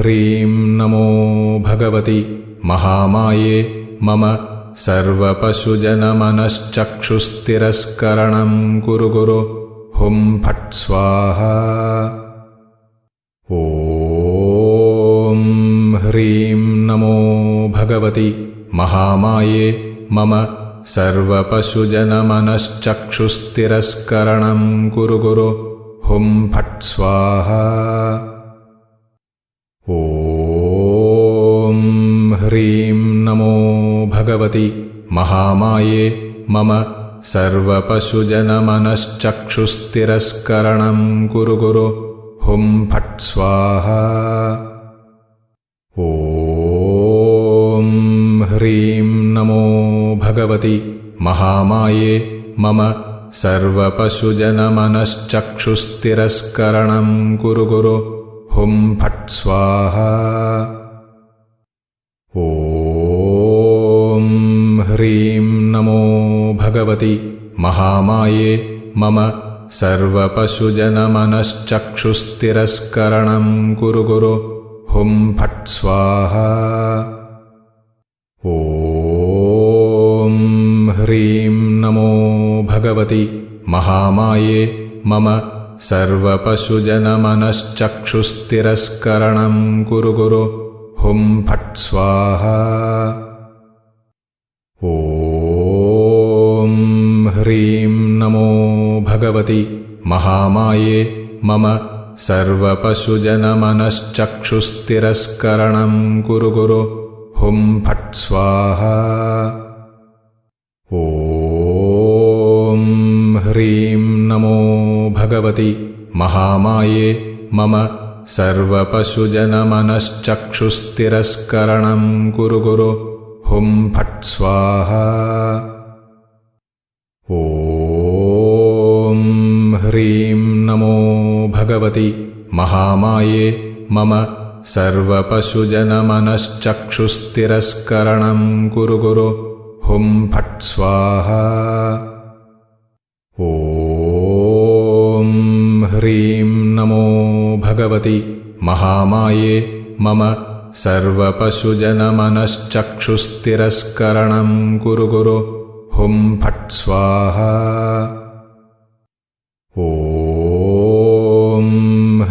ह्रीं नमो भगवति महामाये मम सर्वपशुजनमनश्चक्षुस्तिरस्करणं कुरु गुरु हुं फट् स्वाहा। ॐ ह्रीं नमो भगवति महामाये मम सर्वपशुजनमनश्चक्षुस्तिरस्करणं कुरु गुरु हुं फट् स्वाहा। ॐ ह्रीं नमो भगवति महामाये मम सर्वपशुजनमनश्चक्षुस्तिरस्करणं कुरु गुरु हुं फट् स्वाहा। ॐ ह्रीं नमो भगवति महामाये मम सर्वपशुजनमनश्चक्षुस्तिरस्करणं कुरु गुरु हुं फट् स्वाहा। ॐ ह्रीं नमो भगवति महामाये मम सर्वपशुजनमनश्चक्षुस्तिरस्करणं कुरु गुरु हुं फट् स्वाहा। ॐ ह्रीं नमो भगवति महामाये मम सर्वपशुजनमनश्चक्षुस्तिरस्करणं कुरु गुरु हुं फट् स्वाहा। ॐ ह्रीं नमो भगवति महामाये मम सर्वपशुजनमनश्चक्षुस्तिरस्करणं कुरु गुरु हुं फट् स्वाहा। ॐ ह्रीं नमो भगवति महामाये मम सर्वपशुजनमनश्चक्षुस्तिरस्करणं कुरु गुरु हुं फट् स्वाहा। ॐ ह्रीं नमो भगवति महामाये मम सर्वपशुजनमनश्चक्षुस्तिरस्करणं कुरु गुरु हुं फट् स्वाहा। ॐ ह्रीं नमो भगवति महामाये मम सर्वपशुजनमनश्चक्षुस्तिरस्करणं कुरु गुरु हुं फट् स्वाहा। ॐ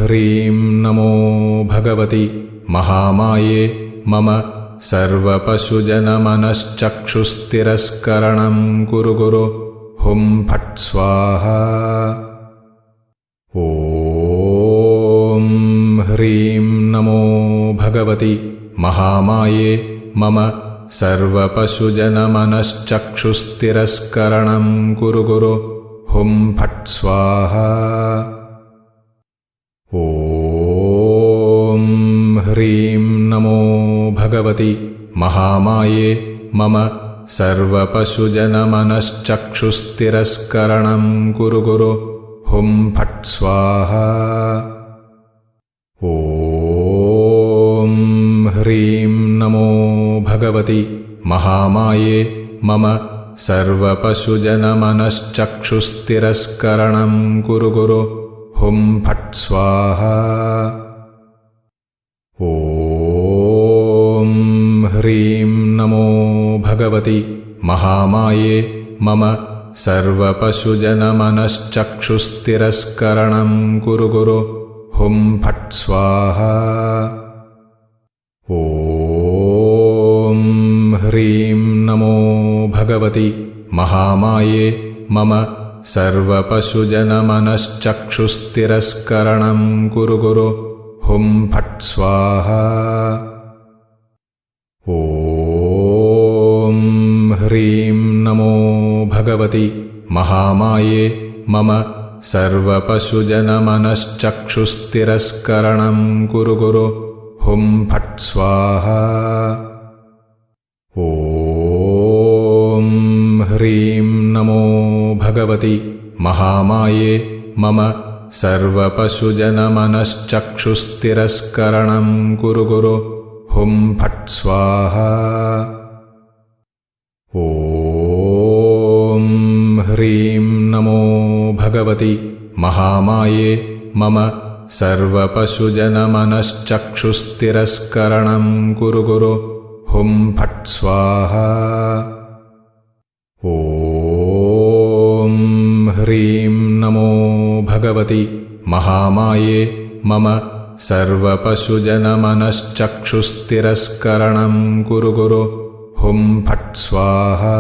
ह्रीं नमो भगवति महामाये मम सर्वपशुजनमनश्चक्षुस्तिरस्करणं कुरु गुरु हुं फट् स्वाहा। ॐ ह्रीं नमो भगवति महामाये मम सर्वपशुजनमनश्चक्षुस्तिरस्करणं कुरु गुरु हुं फट् स्वाहा। ॐ ह्रीं नमो भगवति महामाये मम सर्वपशुजनमनश्चक्षुस्तिरस्करणं कुरु गुरु हुं फट् स्वाहा। ॐ ह्रीं नमो भगवति महामाये मम सर्वपशुजनमनश्चक्षुस्तिरस्करणं कुरु गुरु हुं फट् स्वाहा। ॐ ह्रीं नमो भगवति महामाये मम सर्वपशुजनमनश्चक्षुस्तिरस्करणं कुरु गुरु हुं फट् स्वाहा। ॐ ह्रीं नमो भगवति महामाये मम सर्वपशुजनमनश्चक्षुस्तिरस्करणं कुरु गुरु हुं फट् स्वाहा। ॐ ह्रीं नमो भगवति महामाये मम सर्वपशुजनमनश्चक्षुस्तिरस्करणं कुरु गुरु हुं फट् स्वाहा। ॐ ह्रीं नमो भगवति महामाये मम सर्वपशुजनमनश्चक्षुस्तिरस्करणं कुरु गुरु हुं फट् स्वाहा। ॐ ह्रीं नमो भगवति महामाये मम सर्वपशुजनमनश्चक्षुस्तिरस्करणं कुरु कुरु हुं फट् स्वाहा। ॐ ह्रीं नमो भगवति महामाये मम सर्वपशुजनमनश्चक्षुस्तिरस्करणं कुरु कुरु हुं फट् स्वाहा।